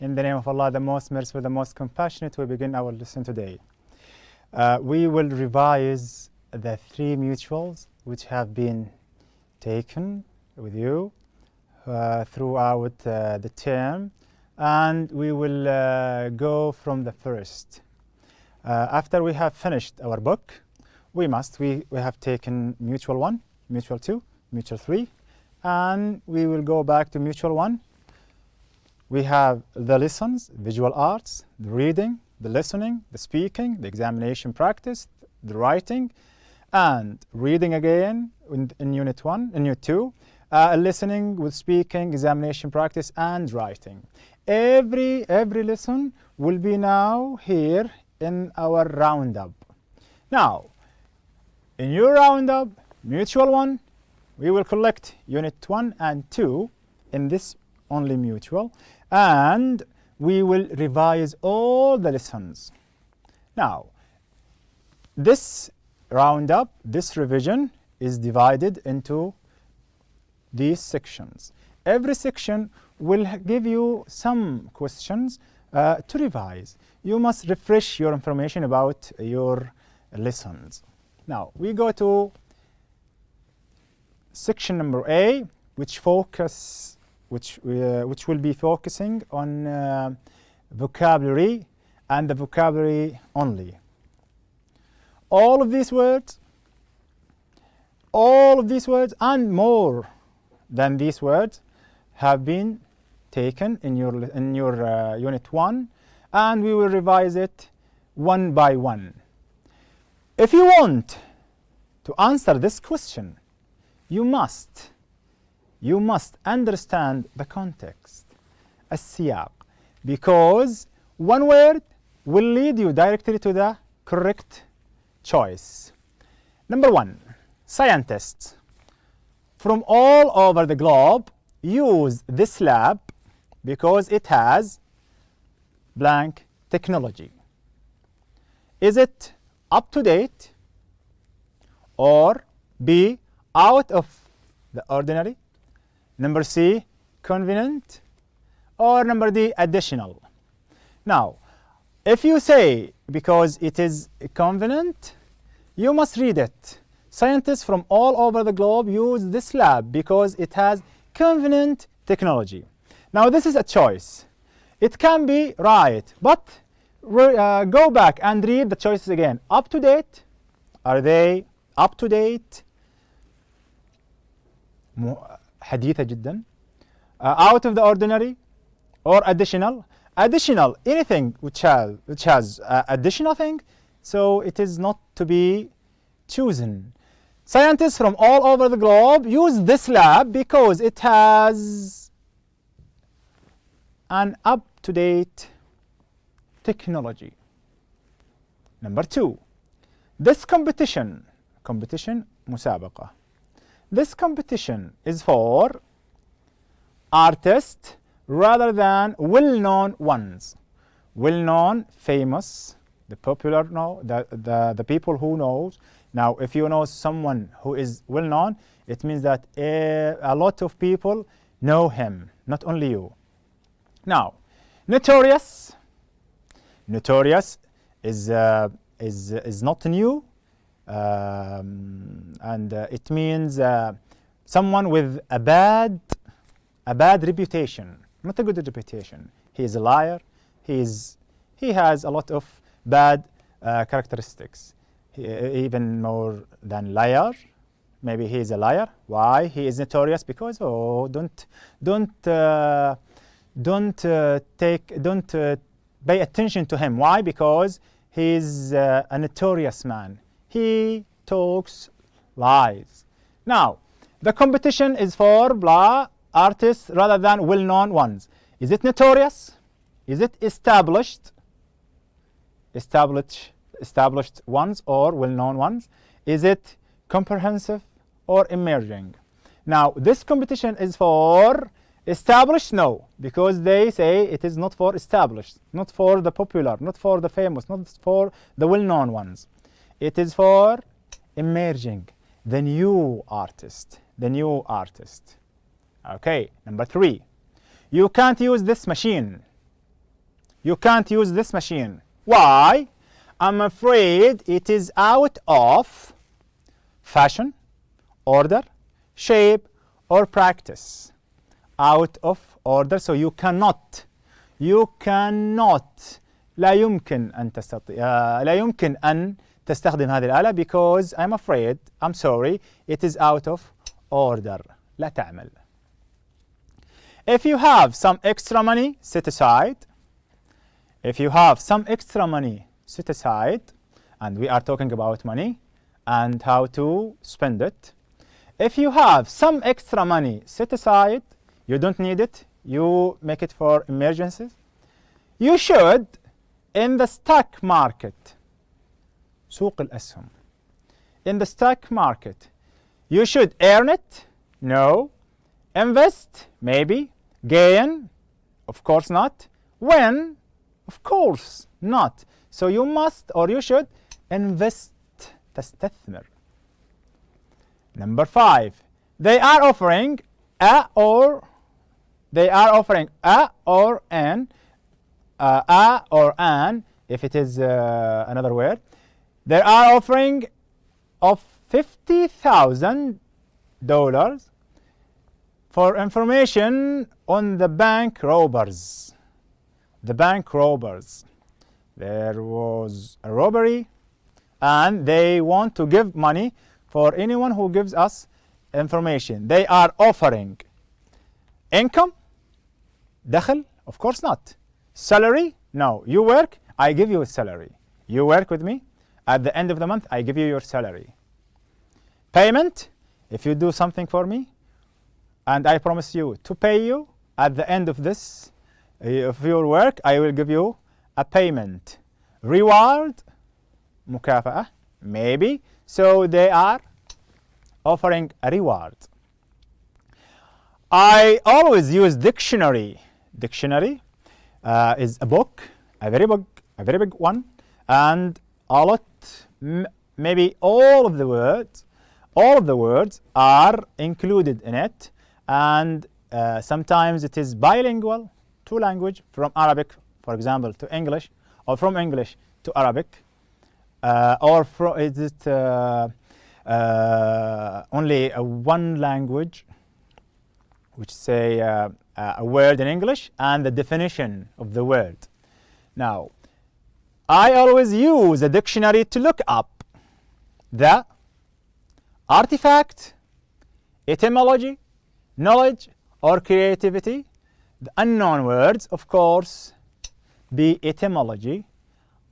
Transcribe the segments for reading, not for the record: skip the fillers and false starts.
In the name of Allah, the most merciful, the most compassionate, we begin our lesson today. We will revise the three mutuals which have been taken with you throughout the term, and we will go from the first. After we have finished our book, we have taken mutual 1, mutual 2, mutual 3, and we will go back to mutual 1. We have the lessons, visual arts, the reading, the listening, the speaking, the examination practice, the writing, and reading again in Unit 1, in Unit 2, listening with speaking, examination practice, and writing. Every lesson will be now here in our roundup. Now, in your roundup, mutual 1, we will collect Unit 1 and 2 in this only mutual, and we will revise all the lessons. Now, this roundup, this revision is divided into these sections. Every section will give you some questions to revise. You must refresh your information about your lessons. Now, we go to section number A, which will be focusing on vocabulary and the vocabulary only. All of these words and more than these words have been taken in your Unit 1, and we will revise it one by one. If you want to answer this question, you must understand the context, السياق, because one word will lead you directly to the correct choice. Number 1, scientists from all over the globe use this lab because it has blank technology. Is it up to date, or B, out of the ordinary? Number C, convenient, or number D, additional? Now, if you say because it is convenient, you must read it. Scientists from all over the globe use this lab because it has convenient technology. Now, this is a choice. It can be right, but go back and read the choices again. Up to date, are they up to date? حديثة جدا. Out of the ordinary, or additional? Additional, anything which has additional thing, so it is not to be chosen. Scientists from all over the globe use this lab because it has an up-to-date technology. Number 2, this competition مسابقة. This competition is for artists rather than well-known ones. Well-known, famous, the popular, the people who knows. Now, if you know someone who is well-known, it means that a lot of people know him, not only you. Now, notorious is not new. And it means someone with a bad reputation, not a good reputation. He is a liar. He has a lot of bad characteristics, even more than liar. Maybe he is a liar. Why he is notorious? Because don't pay attention to him. Why? Because he is a notorious man. He talks lies. Now, the competition is for blah artists rather than well-known ones. Is it notorious? Is it established ones or well-known ones? Is it comprehensive or emerging? Now, this competition is for established? No, because they say it is not for established, not for the popular, not for the famous, not for the well-known ones. It is for emerging, the new artist. Okay, number 3. You can't use this machine. You can't use this machine. Why? I'm afraid it is out of fashion, order, shape, or practice. Out of order, so you cannot. لا يمكن أن تستخدم هذه الآلة because I'm afraid, I'm sorry, it is out of order. لا تعمل. If you have some extra money set aside, if you have some extra money set aside, and we are talking about money and how to spend it. If you have some extra money set aside, you don't need it, you make it for emergencies, you should, in the stock market, سوق الأسهم, in the stock market, you should earn it, no, invest, maybe, gain, of course not, win, of course not. So you must or you should invest, تستثمر. Number 5, they are offering a or an, if it is another word, they are offering of $50,000 for information on the bank robbers. The bank robbers. There was a robbery and they want to give money for anyone who gives us information. They are offering income, دخل, of course not. Salary, no. You work, I give you a salary. You work with me, at the end of the month, I give you your salary. Payment, if you do something for me, and I promise you to pay you, at the end of this, of your work, I will give you a payment. Reward, مكافأة, maybe. So they are offering a reward. I always use dictionary. Dictionary is a book, a very big one, and a lot, maybe all of the words are included in it, and sometimes it is bilingual, two language, from Arabic, for example, to English, or from English to Arabic, or is it only one language, which say a word in English and the definition of the word. Now, I always use a dictionary to look up the artifact, etymology, knowledge, or creativity. The unknown words, of course, be etymology,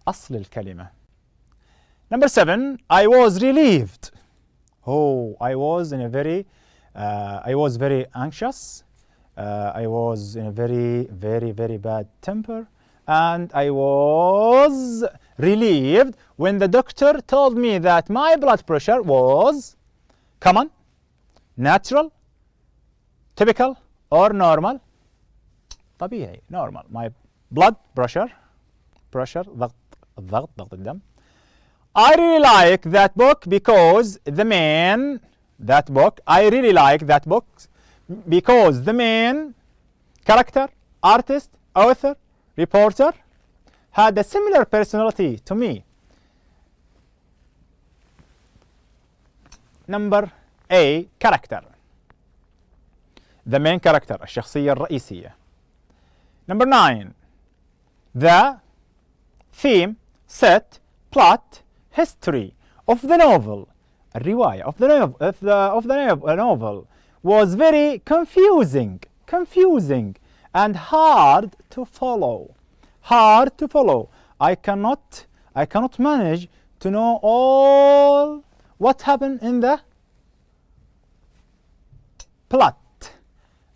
أصل الكلمة. Number 7, I was relieved. Oh, I was very anxious. I was in a very bad temper. And I was relieved when the doctor told me that my blood pressure was common, natural, typical, or normal. طبيعي, normal. My blood pressure, ضغط الدم. I really like that book because the main character, artist, author, reporter had a similar personality to me. Number A, character. The main character, الشخصية الرئيسية. Number 9, the theme, set, plot, history of the novel. الرواية of the novel was very confusing and hard to follow. I cannot manage to know all what happened in the plot.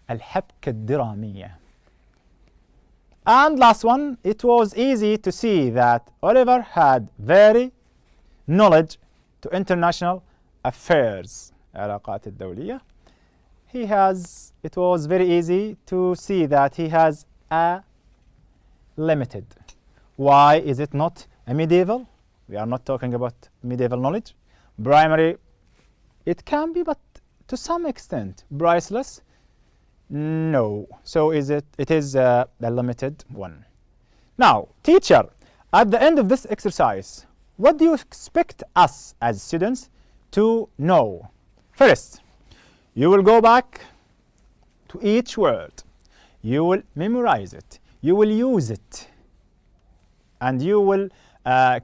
الحبكة الدرامية. And last one, it was easy to see that Oliver had very knowledge to international affairs. العلاقات الدولية. It was very easy to see that he has a limited. Why is it not a medieval? We are not talking about medieval knowledge. Primary, it can be, but to some extent. Priceless, no. So it is a limited one. Now, teacher, at the end of this exercise, what do you expect us as students to know? First, you will go back to each word. You will memorize it. You will use it. And you will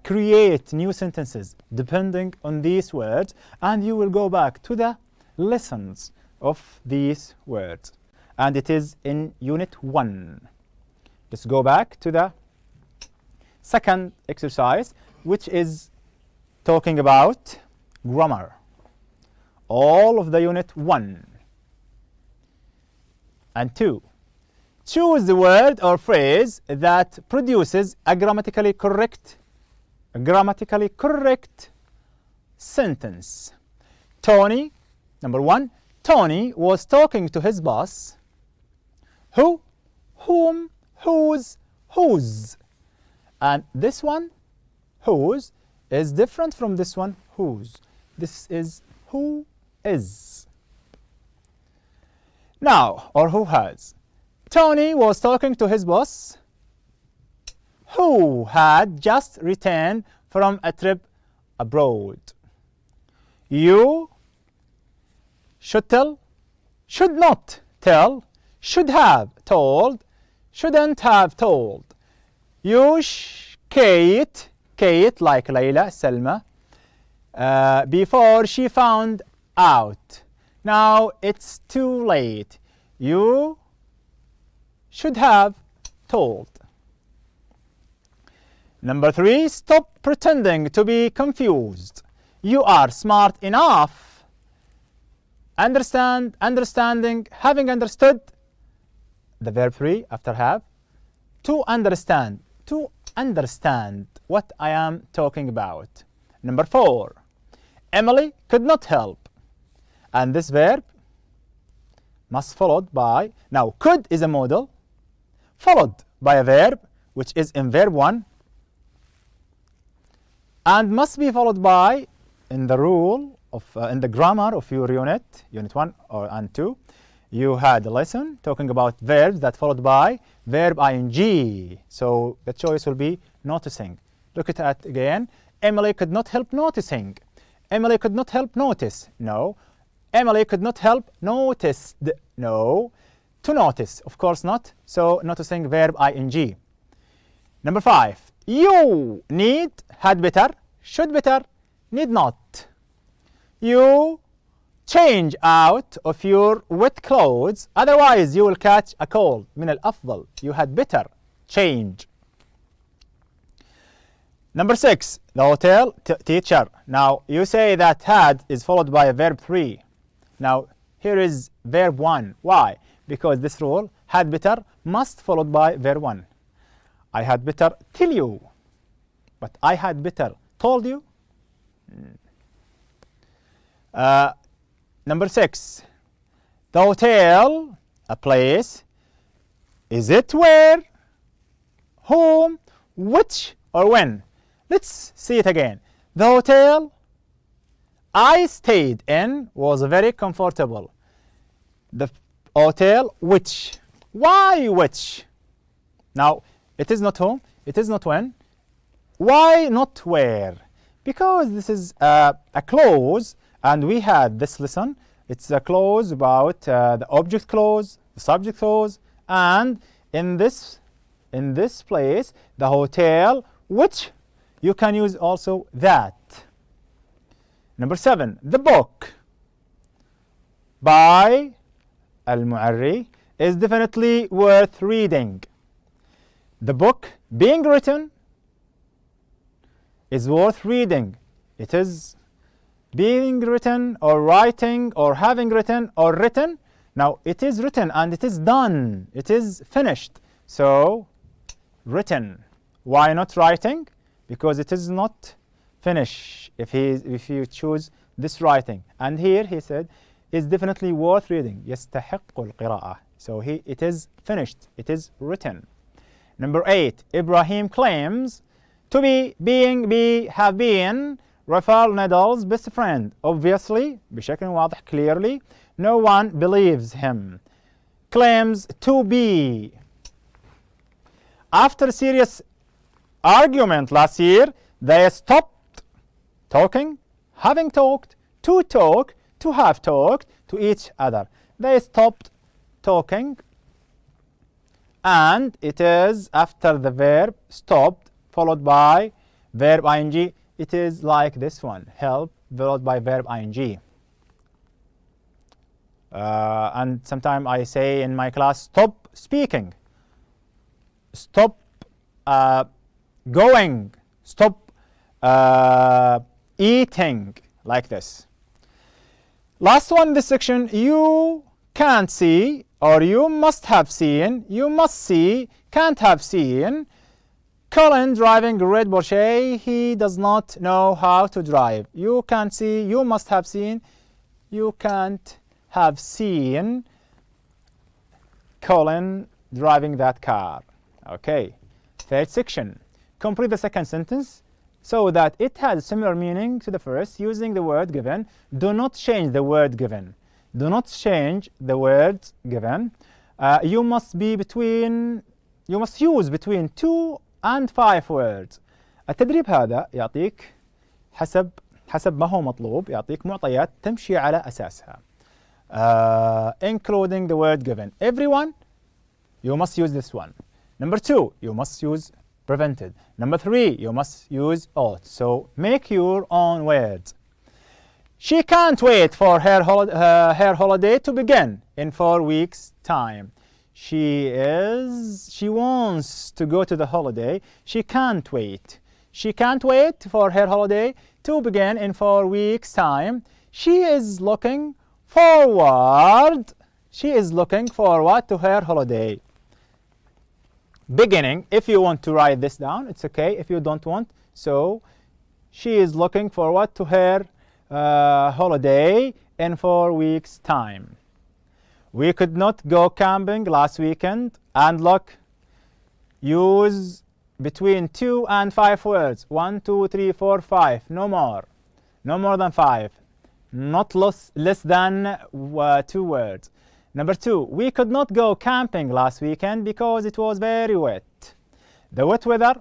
create new sentences depending on these words. And you will go back to the lessons of these words. And it is in Unit 1. Let's go back to the second exercise, which is talking about grammar. All of the Unit 1 and 2. Choose the word or phrase that produces a grammatically correct sentence. Tony, number 1, Tony was talking to his boss. Who, whom, whose, whose. And this one, whose, is different from this one, whose. This is who is. Now, or who has. Tony was talking to his boss, who had just returned from a trip abroad. You should tell, should not tell, should have told, shouldn't have told. You Kate like Layla, Selma, before she found out. Now it's too late. You should have told. Number 3, stop pretending to be confused. You are smart enough. Understanding, having understood, the verb 3 after have, to understand what I am talking about. Number 4, Emily could not help. And this verb must followed by, now could is a modal, followed by a verb which is in verb 1, and must be followed by, in the rule of in the grammar of your unit 1 and 2, you had a lesson talking about verbs that followed by verb ing. So the choice will be noticing. Look at that again. Emily could not help noticing. Emily could not help notice. No. Emily could not help noticed. No. To notice, of course not. So noticing verb ing. Number 5. You need, had better, should better, need not. You change out of your wet clothes, otherwise you will catch a cold. من الأفضل. You had better change. Number 6, the hotel teacher. Now you say that had is followed by a verb 3. Now here is verb 1. Why? Because this rule, had better, must followed by verb 1. I had better tell you, but I had better told you. Number 6, the hotel, a place. Is it where, whom, which, or when? Let's see it again. The hotel I stayed in was very comfortable. The hotel which. Why which? Now, it is not whom, it is not when. Why not where? Because this is a clause, and we had this lesson. It's a clause about the object clause, the subject clause, and in this place, the hotel, which you can use also that. Number 7, the book by Al-Mu'arri is definitely worth reading. The book being written is worth reading. It is being written or writing or having written or written. Now it is written and it is done. It is finished. So written. Why not writing? Because it is not finished if you choose this writing. And here he said is definitely worth reading. يستحق القراءة. So it is finished. It is written. Number 8, Ibrahim claims to have been Rafael Nadal's best friend. Obviously, بشكل واضح, clearly, no one believes him. Claims to be. after serious argument last year, they stopped talking, having talked, to talk, to have talked to each other. They stopped talking, and it is after the verb stopped followed by verb ing. It is like this one, help followed by verb ing. And sometimes I say in my class, stop speaking, stop going, stop eating, like this. Last one in this section, you can't see, or you must have seen, you must see, can't have seen Colin driving a red Porsche. He does not know how to drive. You can't see, you must have seen, you can't have seen Colin driving that car. Okay. Third section. Complete the second sentence so that it has similar meaning to the first using the word given. Do not change the word given. Do not change the words given. You must use between 2 and 5 words. التدريب هذا يعطيك حسب ما هو مطلوب، يعطيك معطيات تمشي على أساسها. Including the word given. Everyone, you must use this one. Number 2, you must use prevented. Number 3, you must use ought. So make your own words. She can't wait for her holiday to begin in 4 weeks' time. She wants to go to the holiday. She can't wait. She can't wait for her holiday to begin in 4 weeks' time. She is looking forward to her holiday. Beginning, if you want to write this down, it's okay. If you don't want, so she is looking forward to her holiday in 4 weeks' time. We could not go camping last weekend. And look, use between 2 and 5 words. 1, 2, 3, 4, 5. No more. No more than 5. Not less than 2 words. Number 2, we could not go camping last weekend because it was very wet. The wet weather,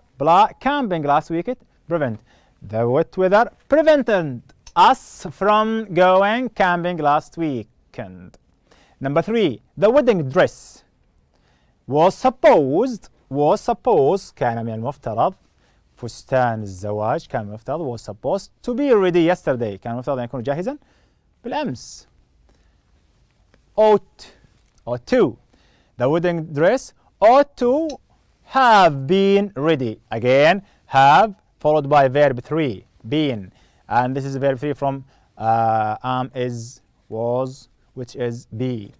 camping last weekend, prevent. The wet weather prevented us from going camping last weekend. Number 3, the wedding dress was supposed كان من المفترض فستان الزواج كان من المفترض was supposed to be ready yesterday. كان المفترض أن يكون جاهزا بالأمس. ought to, the wedding dress ought to have been ready. Again, have followed by verb 3, been, and this is verb 3 from is, was, which is be.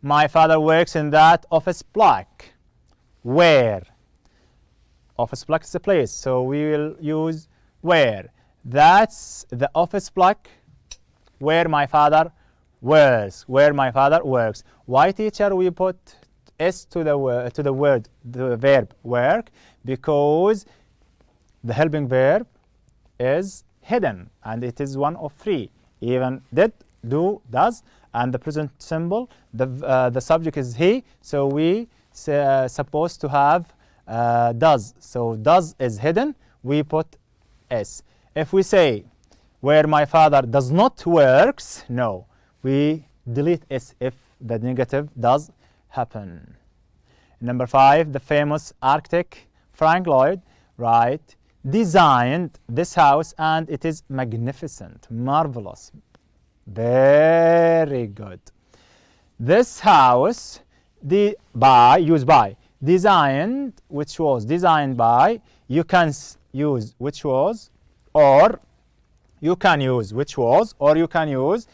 My father works in that office block. Where? Office block is a place, so we will use where. That's the office block where my father works. Where my father works. Why, teacher, we put s to the verb work? Because the helping verb is hidden and it is one of 3. Even did, do, does, and the present symbol, the subject is he, so we supposed to have does. So does is hidden, we put s. If we say where my father does not works, no, we delete s if the negative does happen. Number 5, the famous architect Frank Lloyd Wright designed this house and it is magnificent, marvelous, very good. This house, designed, which was designed by, you can use which was, or you can use which was, or you can use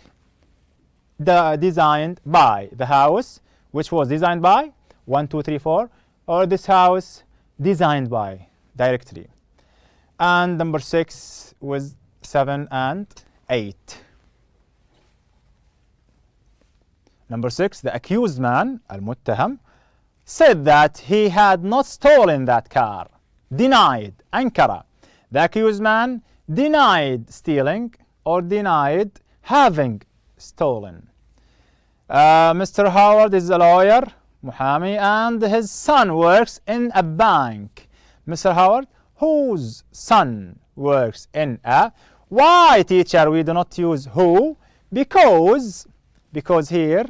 the designed by. The house which was designed by, 1, 2, 3, 4, or this house designed by directly. And number 6 was 7 and 8. Number 6, the accused man, المتهم, said that he had not stolen that car. Denied, أنكر. The accused man denied stealing or denied having stolen. Mr. Howard is a lawyer. محامي, and his son works in a bank. Mr. Howard, whose son works in a... Why, teacher, we do not use who? Because here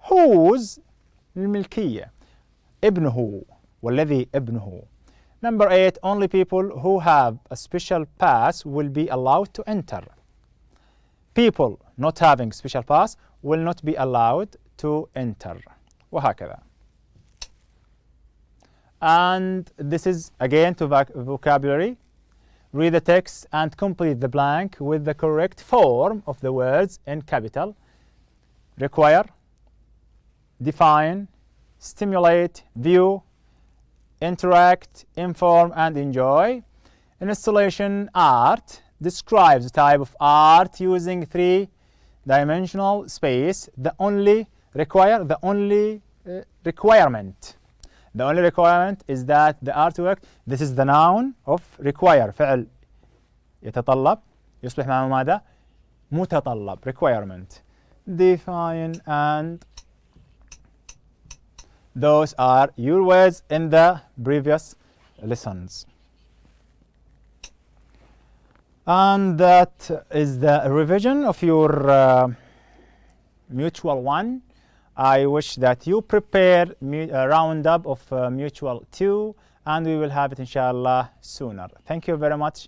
whose الملكية, ابنه, والذي ابنه. Number 8, only people who have a special pass will be allowed to enter. People not having special pass will not be allowed to enter. وهكذا. And this is again to vocabulary. Read the text and complete the blank with the correct form of the words in capital. Require, define, stimulate, view, interact, inform, and enjoy. Installation art describes the type of art using three-dimensional space. The only requirement is that the artwork, this is the noun of require, فعل يتطلب يصبح معه ماذا؟ متطلب, requirement. Define, and those are your words in the previous lessons. And that is the revision of your Mutual 1. I wish that you prepare a roundup of Mutual 2, and we will have it inshallah sooner. Thank you very much.